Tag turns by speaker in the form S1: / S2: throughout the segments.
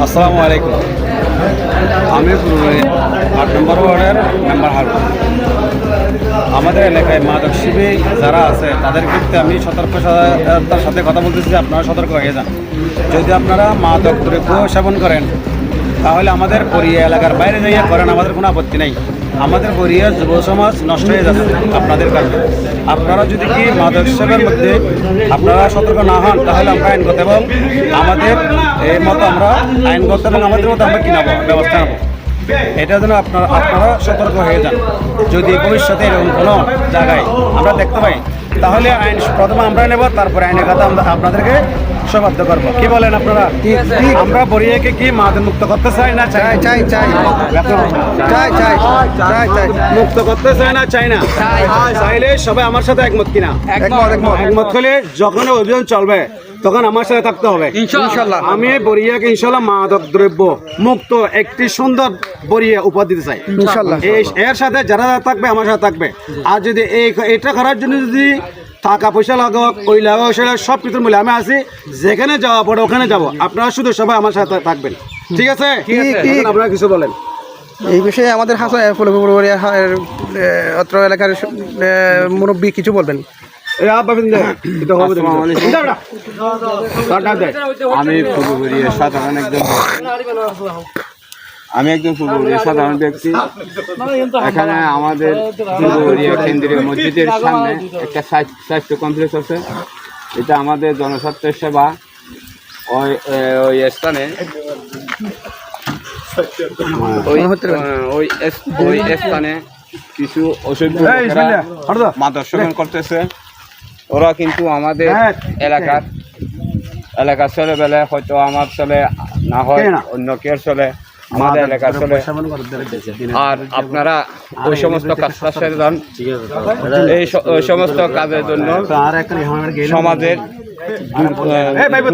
S1: আসসালামু আলাইকুম। আমি 8 নম্বর ওয়ার্ডের মেম্বার হারুন। আমাদের এলাকায় মাদক শিবির যারা আছে তাদের ক্ষেত্রে আমি সতর্কতার সাথে কথা বলতেছি যে আপনারা সতর্ক হয়ে যান। যদি আপনারা মাদক দ্রব্য সেবন করেন তাহলে আমাদের পরিয়া এলাকার বাইরে যাইয়া করেন, আমাদের কোনো আপত্তি নেই। আমাদের পরিয়া যুব সমাজ নষ্ট হয়ে যাচ্ছে আপনাদের কারণে। আপনারা যদি কি মাদক সেবের মধ্যে আপনারা সতর্ক না হন তাহলে আমরা আইনগত এবং আমাদের এই মতো আমরা আইনগত এবং আমাদের মতো আমরা কি নেব, ব্যবস্থা নেব। এটার জন্য আপনারা সতর্ক হয়ে যান। যদি ভবিষ্যতে এরকম কোনো জায়গায় আমরা দেখতে পাই তাহলে আইন প্রথমে আমরা নেব, তারপরে আইনের কথা আমরা আপনাদেরকে সবাধ্য করবো। কি বলেন আপনারা? আমরা বরিয়াকে কি মাদক মুক্ত করতে চাই না চাই? মুক্ত করতে চাই না চাই না? চাইলে সবাই আমার সাথে একমত কিনা? একমত হলে যখন অভিযান চলবে তখন আমার সাথে থাকতে হবে ইনশাআল্লাহ। আমি বরিয়াকে ইনশাআল্লাহ মাদক দ্রব্য মুক্ত একটি সুন্দর বরিয়া উপহার দিতে চাই ইনশাআল্লাহ। এর সাথে যারা থাকবে আমার সাথে থাকবে। আর যদি এটা করার জন্য যদি টাকা পয়সা লাগাক ওই লাগাক সেটা সব কিছুর মূল্যে আমি আছি, যেখানে যাওয়া পড়ে ওখানে যাব। আপনারা শুধু সবাই আমার সাথে থাকবেন, ঠিক আছে? আপনারা কিছু বলেন
S2: এই বিষয়ে? আমাদের অত্র এলাকার মুরব্বী কিছু বলবেন?
S1: আমি একজন সাধারণ ব্যক্তি। এখানে আমাদের কেন্দ্রীয় মসজিদের সামনে একটা স্বাস্থ্য কমপ্লেক্স আছে। এটা আমাদের জনস্বার্থের সেবা। ওই স্থানে ওই স্থানে কিছু অসভ্য মাদক সেবন করতেছে। ওরা কিন্তু আমাদের এলাকার ছেলেবেলে হয়তো আমার ছেলে না হয় অন্য কেউ চলে, আমাদের এলাকার চলে। আর আপনারা ওই সমস্ত কাজটা সেরে যান। ওই সমস্ত কাজের জন্য সমাজের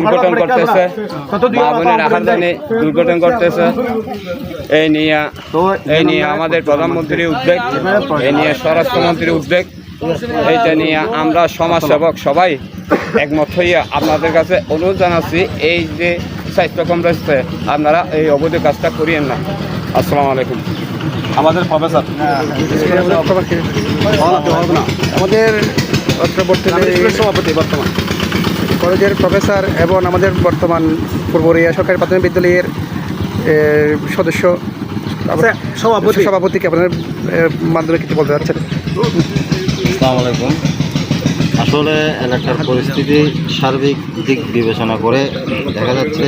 S1: দুর্ঘটনা করতেছে, মা বোনের আহার জানে দুর্ঘটনা করতেছে। এই নিয়ে আমাদের প্রধানমন্ত্রীর উদ্বেগ, এই নিয়ে স্বরাষ্ট্রমন্ত্রীর উদ্বেগ। এইটা নিয়ে আমরা সমাজসেবক সবাই একমত হইয়া আপনাদের কাছে অনুরোধ জানাচ্ছি, এই যে স্বাস্থ্য কমপ্লেক্সে আপনারা এই অবৈধ কাজটা করিয়েন না। আসসালামু আলাইকুম। আমাদের প্রফেসর
S2: আমাদের সভাপতি বর্তমান কলেজের প্রফেসর এবং আমাদের বর্তমান পূর্ব বরিয়া সরকারি প্রাথমিক বিদ্যালয়ের সদস্য সভাপতিকে আপনাদের মাধ্যমে কিছু বলতে চাচ্ছেন?
S3: আসসালামু আলাইকুম। আসলে এলাকার পরিস্থিতি সার্বিক দিক বিবেচনা করে দেখা যাচ্ছে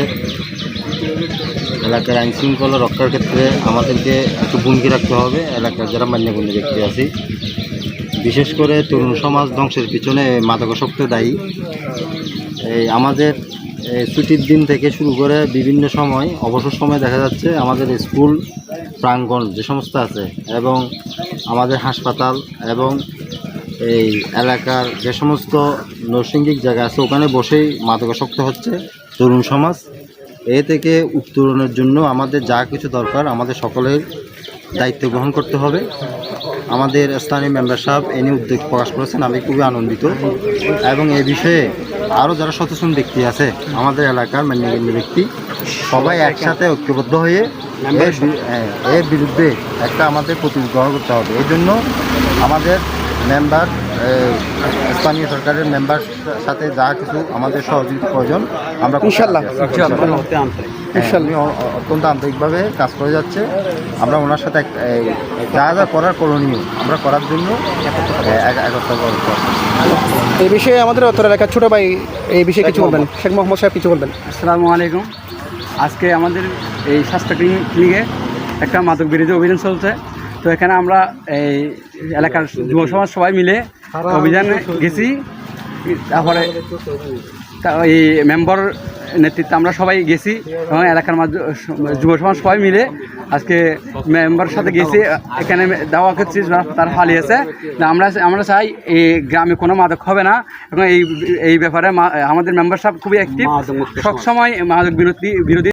S3: এলাকার আইন শৃঙ্খলা রক্ষার ক্ষেত্রে আমাদেরকে একটু ভূমিকা রাখতে হবে। এলাকার যারা মান্যগণ্য ব্যক্তি আছে, বিশেষ করে তরুণ সমাজ ধ্বংসের পিছনে মাদকাসক্ত দায়ী। এই আমাদের ছুটির দিন থেকে শুরু করে বিভিন্ন সময় অবসর সময় দেখা যাচ্ছে আমাদের স্কুল প্রাঙ্গণ যে সমস্ত আছে এবং আমাদের হাসপাতাল এবং এই এলাকার যে সমস্ত নৈসর্গিক জায়গা আছে ওখানে বসেই মাদকাসক্ত হচ্ছে তরুণ সমাজ। এ থেকে উত্তরণের জন্য আমাদের যা কিছু দরকার আমাদের সকলের দায়িত্ব গ্রহণ করতে হবে। আমাদের স্থানীয় মেম্বার সাহেব এ নিয়ে উদ্বেগ প্রকাশ করেছেন, আমি খুবই আনন্দিত। এবং এ বিষয়ে আরও যারা সচেতন ব্যক্তি আছে আমাদের এলাকার মান্যগণ্য ব্যক্তি সবাই একসাথে ঐক্যবদ্ধ হয়ে এর বিরুদ্ধে একটা আমাদের প্রতিরোধ গ্রহণ করতে হবে। এই জন্য আমাদের মেম্বার স্থানীয় সরকারের মেম্বার সাথে যা কিছু আমাদের সহযোগিতা প্রয়োজন আমরা ইনশাআল্লাহ অত্যন্ত আন্তরিকভাবে কাজ করে যাচ্ছে। আমরা ওনার সাথে যা যা করার করণীয় আমরা করার জন্য একত্র করতে।
S2: এই বিষয়ে আমাদের অত্র এলাকার ছোটো ভাই এই বিষয়ে কিছু বলবেন? শেখ মোহাম্মদ সাহেব কিছু বলবেন?
S4: আসসালামু আলাইকুম। আজকে আমাদের এই স্বাস্থ্য ক্লিনিকে একটা মাদক বিরোধী অভিযান চলছে। তো এখানে আমরা এই এলাকার যুব সমাজ সবাই মিলে অভিযানে গেছি। তারপরে এই মেম্বার নেতৃত্বে আমরা সবাই গেছি এবং এলাকার যুব সমাজ সবাই মিলে আজকে মেম্বার সাথে গেছি, এখানে দেওয়া করছি তার হালিয়েছে। আমরা চাই এই গ্রামে কোনো মাদক হবে না এবং এই ব্যাপারে আমাদের মেম্বার সাহেব খুবই অ্যাক্টিভ, সবসময় মাদক বিরোধী